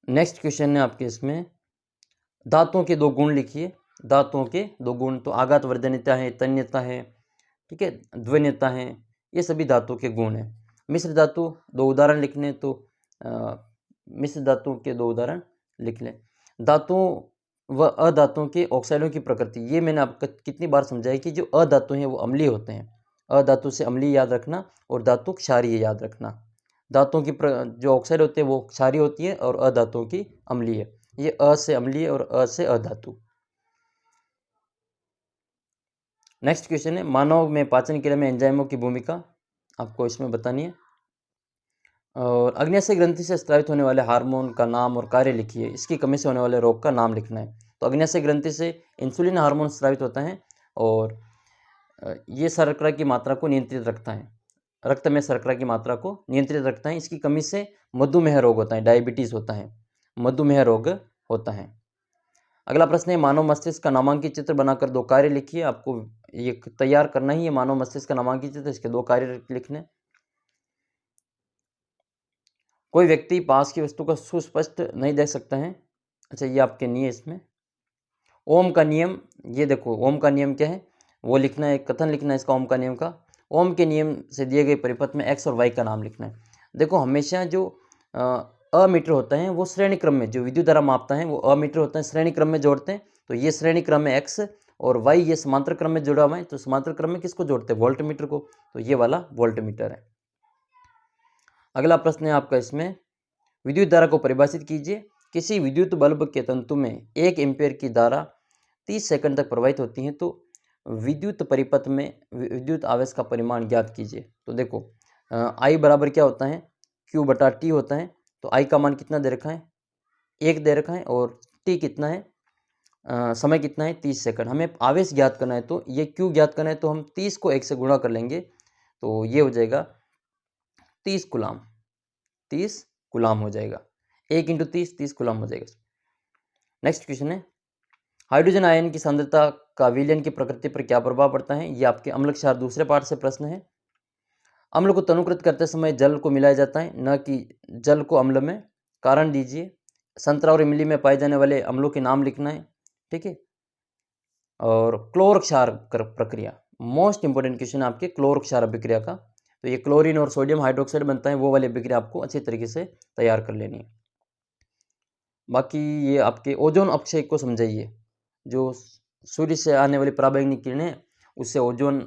नेक्स्ट क्वेश्चन है आपके इसमें, धातुओं के 2 गुण लिखिए। धातुओं के 2 गुण, तो आघात वर्धनीयता है, तन्यता है, ठीक है, द्वन्यता है, ये सभी धातुओं के गुण हैं। मिश्र धातु 2 उदाहरण लिखने तो मिश्र धातु के 2 उदाहरण लिख लें। धातुओं व अधातुओं के ऑक्साइडों की प्रकृति, ये मैंने आपको कितनी बार समझाया कि जो अधातु हैं वो अम्लीय होते हैं। अधातु से अम्लीय याद रखना और धातु क्षारीय याद रखना। धातुओं की जो ऑक्साइड होते हैं वो क्षारीय होती है और अधातुओं की अम्लीय। ये अ से अम्लीय और अ से अधातु। नेक्स्ट क्वेश्चन है, मानव में पाचन क्रिया में एंजाइमों की भूमिका आपको इसमें बतानी है। और अग्न्याशय ग्रंथि से स्रावित होने वाले हार्मोन का नाम और कार्य लिखिए। इसकी कमी से होने वाले रोग का नाम लिखना है। तो अग्न्याशय ग्रंथि से इंसुलिन हार्मोन स्रावित होता है और ये शर्करा की मात्रा को नियंत्रित रखता है, रक्त में शर्करा की मात्रा को नियंत्रित रखता है। इसकी कमी से मधुमेह रोग होता है, डायबिटीज़ होता है, मधुमेह रोग होता है। अगला प्रश्न है, मानव मस्तिष्क का नामांकित चित्र बनाकर 2 कार्य लिखिए। आपको ये तैयार करना ही है मानव मस्तिष्क का नामांकित चित्र, इसके 2 कार्य लिखने। कोई व्यक्ति पास की वस्तु का सुस्पष्ट नहीं देख सकता है। अच्छा, ये आपके नहीं है इसमें। ओम का नियम, ये देखो ओम का नियम क्या है वो लिखना है, कथन लिखना है इसका ओम का नियम का। ओम के नियम से दिए गए परिपथ में एक्स और वाई का नाम लिखना है। देखो हमेशा जो अमीटर होता है वो श्रेणी क्रम में, जो विद्युत धारा मापता है वो अमीटर होता है, श्रेणी क्रम में जोड़ते हैं। तो ये श्रेणी क्रम में एक्स और वाई ये समांतर क्रम में जुड़ा हुआ है। तो समांतर क्रम में किसको जोड़ते हैं, वोल्ट मीटर को। तो ये वाला वोल्ट मीटर है। अगला प्रश्न है आपका इसमें, विद्युत धारा को परिभाषित कीजिए। किसी विद्युत बल्ब के तंतु में 1 एम्पीयर की धारा 30 सेकंड तक प्रवाहित होती है। तो विद्युत परिपथ में विद्युत आवेश का परिमाण ज्ञात कीजिए। तो देखो आई बराबर क्या होता है, Q बटा T होता है। तो आई का मान कितना दे रखा है, 1 दे रखा है और T कितना है, समय कितना है 30 सेकंड। हमें आवेश ज्ञात करना है तो ये Q ज्ञात करना है तो हम 30 को 1 से गुणा कर लेंगे। तो ये हो जाएगा 30 कूलाम, 30 कूलाम हो जाएगा। 1 × 30 30 कूलाम हो जाएगा। नेक्स्ट क्वेश्चन है, हाइड्रोजन आयन की सांद्रता का विलयन की प्रकृति पर क्या प्रभाव पड़ता है। ये आपके अम्ल क्षार दूसरे पाठ से प्रश्न है। अम्ल को तनुकृत करते समय जल को मिलाया जाता है, न कि जल को अम्ल में। कारण दीजिए। संतरा और इमली में पाए जाने वाले अम्लों के नाम लिखना है, ठीक है। और क्लोर क्षार प्रक्रिया, मोस्ट इंपोर्टेंट क्वेश्चन है आपके क्लोर क्षार अभिक्रिया का। तो ये क्लोरीन और सोडियम हाइड्रोक्साइड बनता है, वो वाली अभिक्रिया आपको अच्छी तरीके से तैयार कर लेनी है। बाकी ये आपके ओजोन अपक्षय को समझाइए। जो सूर्य से आने वाली पराबैंगनी किरणें, उससे ओजोन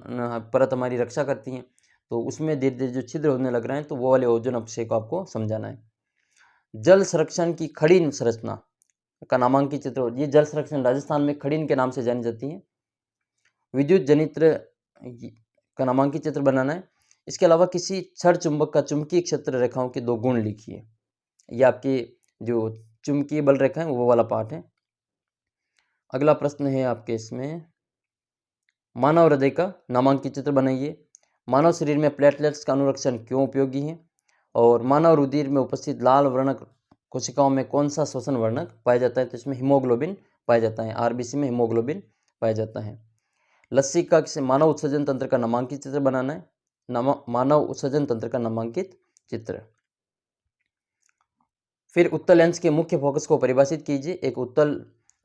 परत हमारी रक्षा करती हैं। तो उसमें धीरे धीरे जो छिद्र होने लग रहे हैं तो वो वाले ओजोन अपक्षय को आपको समझाना है। जल संरक्षण की खड़ी संरचना का नामांकित चित्र, ये जल संरक्षण राजस्थान में खड़ीन के नाम से जानी जाती है। विद्युत जनित्र का नामांकित चित्र बनाना है। इसके अलावा किसी क्षण चुंबक का चुंबकीय क्षेत्र रेखाओं के 2 गुण लिखिए। ये आपके जो चुंबकीय बल रेखा है वो वाला पार्ट है। अगला प्रश्न है आपके इसमें, मानव हृदय का नामांकित चित्र बनाइए। मानव शरीर में प्लेटलेट्स का अनुरक्षण क्यों उपयोगी है। और मानव रुधिर में उपस्थित लाल वर्णक कोशिकाओं में कौन सा श्वसन वर्णक पाया जाता है। तो इसमें हीमोग्लोबिन पाया जाता है, आरबीसी में हीमोग्लोबिन पाया जाता है। लसिका से मानव उत्सर्जन तंत्र का नामांकित चित्र बनाना है। मानव उत्सर्जन तंत्र का नामांकित चित्र। फिर उत्तल लेंस के मुख्य फोकस को परिभाषित कीजिए।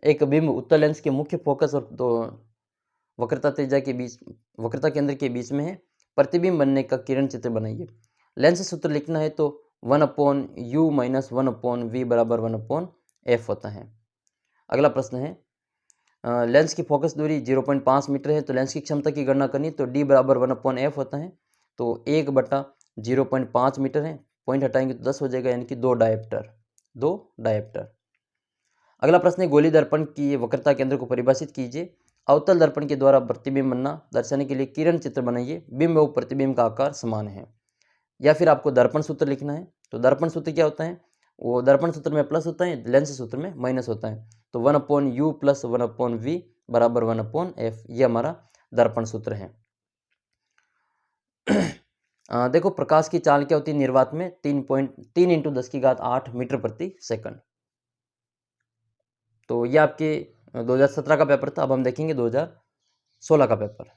एक बिंब उत्तल लेंस के मुख्य फोकस और 2 वक्रता त्रिज्या के बीच, वक्रता केंद्र के बीच में है। प्रतिबिंब बनने का किरण चित्र बनाइए। लेंस सूत्र लिखना है तो 1/u - 1/v बराबर 1/f होता है। अगला प्रश्न है, लेंस की फोकस दूरी 0.5 मीटर है। तो लेंस की क्षमता की गणना करनी तो d बराबर 1/f होता है। तो 1/0.5 मीटर है, पॉइंट हटाएंगे तो 10 हो जाएगा, यानी कि 2 डायप्टर। अगला प्रश्न है, गोली दर्पण की वक्रता केंद्र को परिभाषित कीजिए। अवतल दर्पण के द्वारा प्रतिबिंब बनना दर्शाने के लिए किरण चित्र बनाइए। बिंब और प्रतिबिंब का आकार समान है। या फिर आपको दर्पण सूत्र लिखना है। तो दर्पण सूत्र क्या होता है, वो दर्पण सूत्र में प्लस होता है, लेंस सूत्र में माइनस होता है। तो 1/u + 1/v बराबर 1/f, ये हमारा दर्पण सूत्र है। देखो प्रकाश की चाल क्या होती है निर्वात में, 3 × 10⁸ मीटर प्रति सेकंड। तो ये आपके 2017 का पेपर था। अब हम देखेंगे 2016 का पेपर।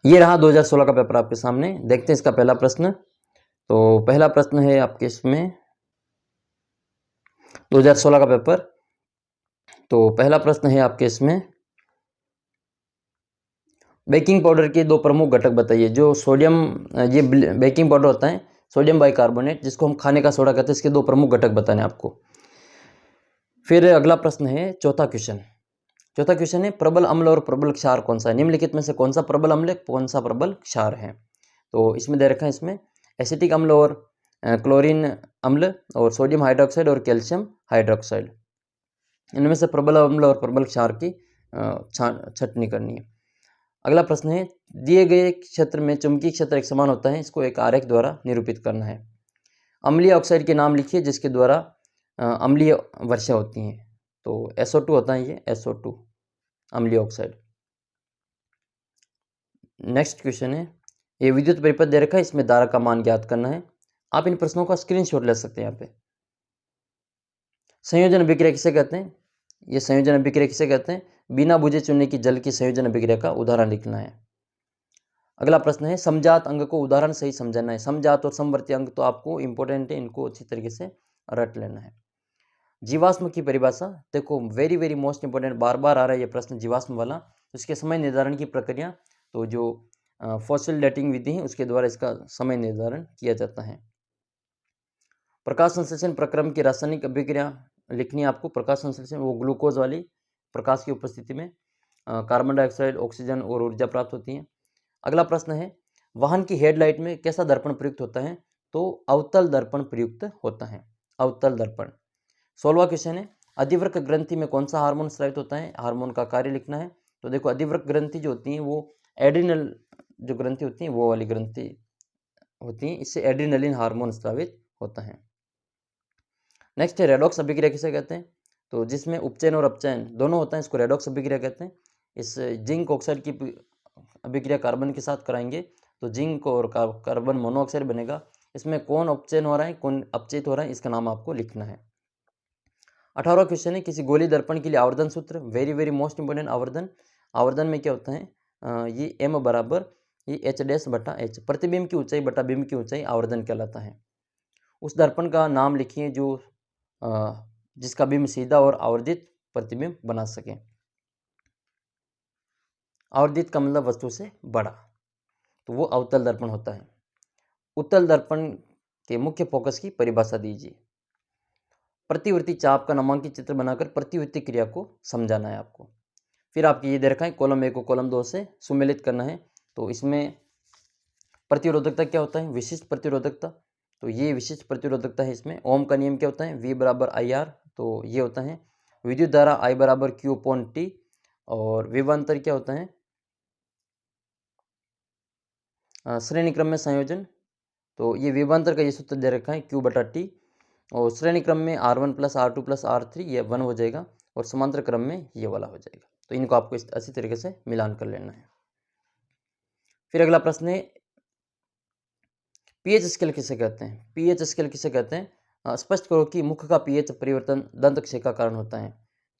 ये रहा 2016 का पेपर आपके सामने। देखते हैं इसका पहला प्रश्न। तो पहला प्रश्न है आपके इसमें 2016 का पेपर। तो पहला प्रश्न है आपके इसमें, बेकिंग पाउडर के दो प्रमुख घटक बताइए। जो सोडियम, ये बेकिंग पाउडर होता है सोडियम बाइकार्बोनेट, जिसको हम खाने का सोडा कहते हैं, इसके दो प्रमुख घटक बताने आपको। फिर अगला प्रश्न है चौथा क्वेश्चन। चौथा क्वेश्चन है प्रबल अम्ल और प्रबल क्षार कौन सा है? निम्नलिखित में से कौन सा प्रबल अम्ल कौन सा प्रबल क्षार है? तो इसमें दे रखा है, इसमें एसिटिक अम्ल और क्लोरीन अम्ल और सोडियम हाइड्रोक्साइड और कैल्शियम हाइड्रोक्साइड, इनमें से प्रबल अम्ल और प्रबल क्षार की छंटनी करनी है। अगला प्रश्न है दिए गए क्षेत्र में चुंबकीय क्षेत्र एक समान होता है, इसको एक आरेख द्वारा निरूपित करना है। अम्लीय ऑक्साइड के नाम लिखिए जिसके द्वारा अम्लीय वर्षा होती हैं। तो SO2 होता है, ये SO2 अम्लीय ऑक्साइड। नेक्स्ट क्वेश्चन है, ये विद्युत परिपथ दे रखा है, इसमें धारा का मान ज्ञात करना है। आप इन प्रश्नों का स्क्रीनशॉट ले सकते हैं यहाँ पे। संयोजन अभिक्रिया किसे कहते हैं? ये संयोजन अभिक्रिया किसे कहते हैं? बिना बुझे चूने की जल की संयोजन अभिक्रिया का उदाहरण लिखना है। अगला प्रश्न है समजात अंग को उदाहरण सही समझाना है। समजात और समवर्ती अंग तो आपको इंपॉर्टेंट है, इनको अच्छी तरीके से रट लेना है। जीवाश्म की परिभाषा देखो, वेरी वेरी मोस्ट इंपॉर्टेंट, बार बार आ रहा है ये प्रश्न जीवाश्म वाला। इसके समय निर्धारण की प्रक्रिया, तो जो फॉसिल डेटिंग विधि है उसके द्वारा इसका समय निर्धारण किया जाता है। प्रकाश संश्लेषण प्रक्रम की रासायनिक अभिक्रिया लिखनी है आपको। प्रकाश संश्लेषण वो ग्लूकोज वाली प्रकाश की उपस्थिति में कार्बन डाइऑक्साइड, ऑक्सीजन और ऊर्जा प्राप्त होती है। अगला प्रश्न है वाहन की हेडलाइट में कैसा दर्पण प्रयुक्त होता है? तो अवतल दर्पण प्रयुक्त होता है, अवतल दर्पण। 16वां क्वेश्चन है अधिवृक्क ग्रंथि में कौन सा हार्मोन स्रावित होता है? हार्मोन का कार्य लिखना है। तो देखो अधिवृक्क ग्रंथि जो होती है वो एड्रिनल जो ग्रंथि होती है वो वाली ग्रंथि होती है, इससे एड्रिनलिन हार्मोन स्रावित होता है। नेक्स्ट है रेडॉक्स अभिक्रिया किसे कहते हैं? तो जिसमें उपचयन और अपचयन दोनों होता है, इसको रेडॉक्स अभिक्रिया कहते हैं। इस जिंक ऑक्साइड की अभिक्रिया कार्बन के साथ कराएंगे तो जिंक और कार्बन मोनोऑक्साइड बनेगा। इसमें कौन उपचयन हो रहा है, कौन अपचयित हो रहा है, इसका नाम आपको लिखना है। 18वां क्वेश्चन है किसी गोली दर्पण के लिए आवर्धन सूत्र। वेरी वेरी मोस्ट इंपोर्टेंट आवर्धन। आवर्धन में क्या होता है, ये m बराबर ये h' - प्रतिबिंब की ऊंचाई बटा बिंब की ऊंचाई आवर्धन कहलाता है। उस दर्पण का नाम लिखिए जो जिसका बिंब सीधा और आवर्धित प्रतिबिंब बना सके। आवर्धित का मतलब वस्तु से बड़ा, तो वो अवतल दर्पण होता है। उत्तल दर्पण के मुख्य फोकस की परिभाषा दीजिए। प्रतिवर्ती चाप का नामांकित चित्र बनाकर प्रतिवर्ती क्रिया को समझाना है आपको। फिर आपकी ये दे रखा है कॉलम 1 को कॉलम 2 से सुमेलित करना है। तो इसमें प्रतिरोधकता क्या होता है? विशिष्ट प्रतिरोधकता। तो ये विशिष्ट प्रतिरोधकता है। इसमें ओम का नियम क्या होता है? V बराबर IR। तो ये होता है विद्युत धारा I बराबर Q/T। और विभवांतर क्या होता है? श्रेणी क्रम में संयोजन। तो ये विभवांतर का ये सूत्र दे रखा है Q/T। और श्रेणी क्रम में R1 + R2 + R3 ये 1 हो जाएगा और समांतर क्रम में ये वाला हो जाएगा। तो इनको आपको इस अच्छी तरीके से मिलान कर लेना है। फिर अगला प्रश्न है पीएच स्केल किसे कहते हैं? पीएच स्केल किसे कहते हैं? स्पष्ट करो कि मुख का पीएच परिवर्तन दंत क्षय का कारण होता है।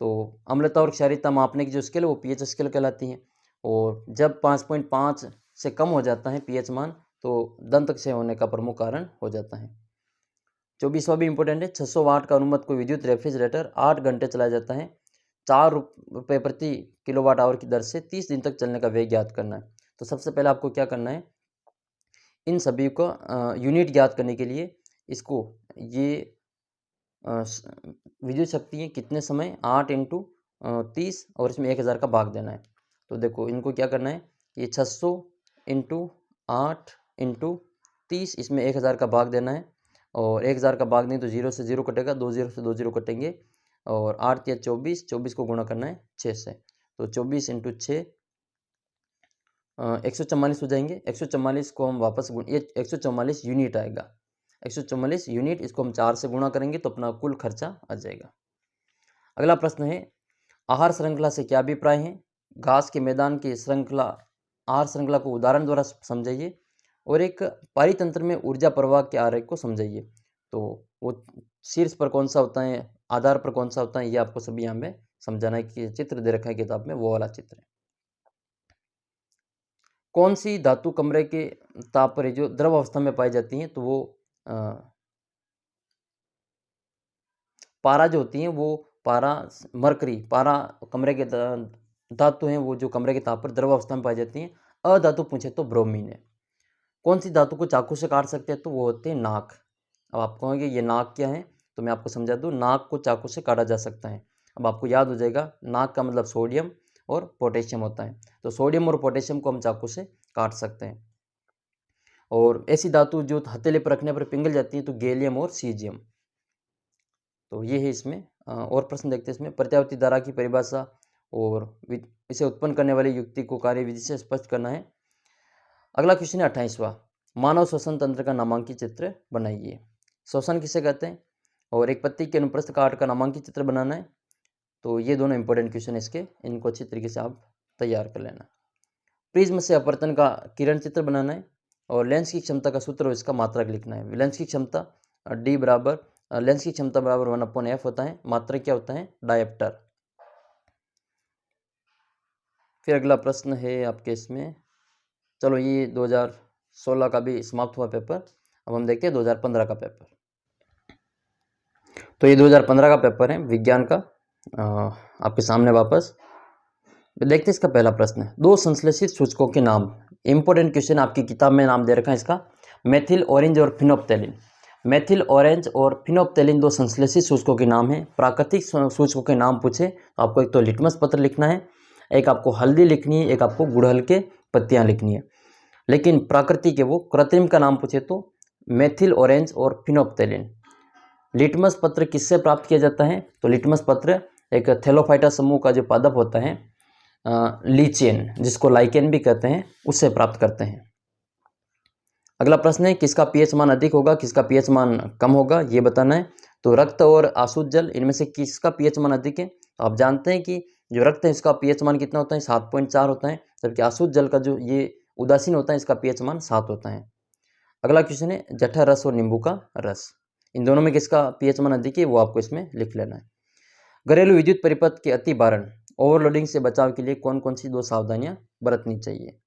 तो अम्लता और क्षारीयता मापने की जो स्केल है वो पीएच स्केल कहलाती है। और जब 5.5 से कम हो जाता है पीएच मान तो दंत क्षय होने का प्रमुख कारण हो जाता है। 24वां भी इंपॉर्टेंट है। 600 वाट का अनुमत कोई विद्युत रेफ्रिजरेटर 8 घंटे चलाया जाता है। 4 रुपये प्रति किलोवाट आवर की दर से 30 दिन तक चलने का वेग ज्ञात करना है। तो सबसे पहले आपको क्या करना है, इन सभी को यूनिट ज्ञात करने के लिए इसको ये विद्युत शक्ति है कितने समय 8 × 30 और इसमें 1000 का भाग देना है। तो देखो इनको क्या करना है, ये 600 × 8 × 30 इसमें 1000 का भाग देना है। और 1000 का भाग दें तो 0 से 0 कटेगा, 2 0 से 2 0 कटेंगे और 8 या 24, 24 को गुणा करना है 6 से। तो 24 × 6 144 हो जाएंगे। 144 को हम वापस ये 144 यूनिट आएगा। 144 यूनिट, इसको हम 4 से गुणा करेंगे तो अपना कुल खर्चा आ जाएगा। अगला प्रश्न है आहार श्रृंखला से क्या अभिप्राय है? घास के मैदान की श्रृंखला, आहार श्रृंखला को उदाहरण द्वारा समझाइए और एक पारितंत्र में ऊर्जा प्रवाह के आरेख को समझाइए। तो वो शीर्ष पर कौन सा होता है, आधार पर कौन सा होता है, ये आपको सभी यहाँ पे समझाना है कि चित्र दे रखा है किताब में, वो वाला चित्र है। कौन सी धातु कमरे के ताप पर जो द्रव अवस्था में पाई जाती हैं? तो वो पारा जो होती है वो पारा मरकरी, पारा कमरे के धातु हैं वो जो कमरे के ताप पर द्रव अवस्था में पाई जाती हैं। अधातु पूछे तो ब्रोमीन है। कौन सी धातु को चाकू से काट सकते हैं, तो वो होते हैं नाक। अब आप कहोगे ये नाक क्या है, तो मैं आपको समझा दूँ, नाक को चाकू से काटा जा सकता है। अब आपको याद हो जाएगा, नाक का मतलब सोडियम और पोटेशियम होता है, तो सोडियम और पोटेशियम को हम चाकू से काट सकते हैं। और ऐसी धातु जो हथेली पर रखने पर पिघल जाती है, तो गैलियम और सीजियम। तो ये है इसमें। और प्रश्न देखते हैं इसमें, प्रत्यावर्ती धारा की परिभाषा और इसे उत्पन्न करने वाली युक्ति को कार्यविधि से स्पष्ट करना है। अगला क्वेश्चन है 28वां, मानव श्वसन तंत्र का नामांकित चित्र बनाइए। श्वसन किसे कहते हैं और एक पत्ती के अनुप्रस्थ काट का नामांकित चित्र बनाना है। तो ये दोनों इंपॉर्टेंट क्वेश्चन है इसके, इनको अच्छी तरीके से आप तैयार कर लेना। प्रिज्म से अपवर्तन का किरण चित्र बनाना है और लेंस की क्षमता का सूत्र और इसका मात्रक लिखना है। लेंस की क्षमता D बराबर, लेंस की क्षमता बराबर 1/f होता है। मात्रक क्या होता है, डायप्टर। फिर अगला प्रश्न है आपके इसमें, चलो ये 2016 का भी समाप्त हुआ पेपर, अब हम देखते हैं 2015 का पेपर। तो ये 2015 का पेपर है विज्ञान का, आपके सामने वापस देखते हैं। इसका पहला प्रश्न है, दो संश्लेषित सूचकों के नाम। इंपॉर्टेंट क्वेश्चन, आपकी किताब में नाम दे रखा है इसका, मेथिल ऑरेंज और फिनोप्थेलिन। मेथिल ऑरेंज और फिनोप्थेलिन दो संश्लेषित सूचकों के नाम हैं। प्राकृतिक सूचकों के नाम पूछे तो आपको एक तो लिटमस पत्र लिखना है, एक आपको हल्दी लिखनी है, एक आपको गुड़हल के पत्तियां लिखनी है। लेकिन प्राकृतिक के वो कृत्रिम का नाम पूछे तो मेथिल ऑरेंज और फिनोप्थेलिन। लिटमस पत्र किससे प्राप्त किया जाता है, तो लिटमस पत्र एक थैलोफाइटा समूह का जो पादप होता है, लीचेन, जिसको लाइकेन भी कहते हैं, उससे प्राप्त करते हैं। अगला प्रश्न है, किसका पीएच मान अधिक होगा, किसका पीएच मान कम होगा, ये बताना है। तो रक्त और आशुद्ध जल, इनमें से किसका पीएच मान अधिक है। तो आप जानते हैं कि जो रक्त है इसका पीएच मान कितना होता है, 7.4 होता है, जबकि आशुद्ध जल का जो ये उदासीन होता है इसका पीएच मान 7 होता है। अगला क्वेश्चन है, जठर रस और नींबू का रस, इन दोनों में किसका पीएच मान अधिक है, वो आपको इसमें लिख लेना है। घरेलू विद्युत परिपथ के अति भारण, ओवरलोडिंग से बचाव के लिए कौन कौन सी दो सावधानियां बरतनी चाहिए।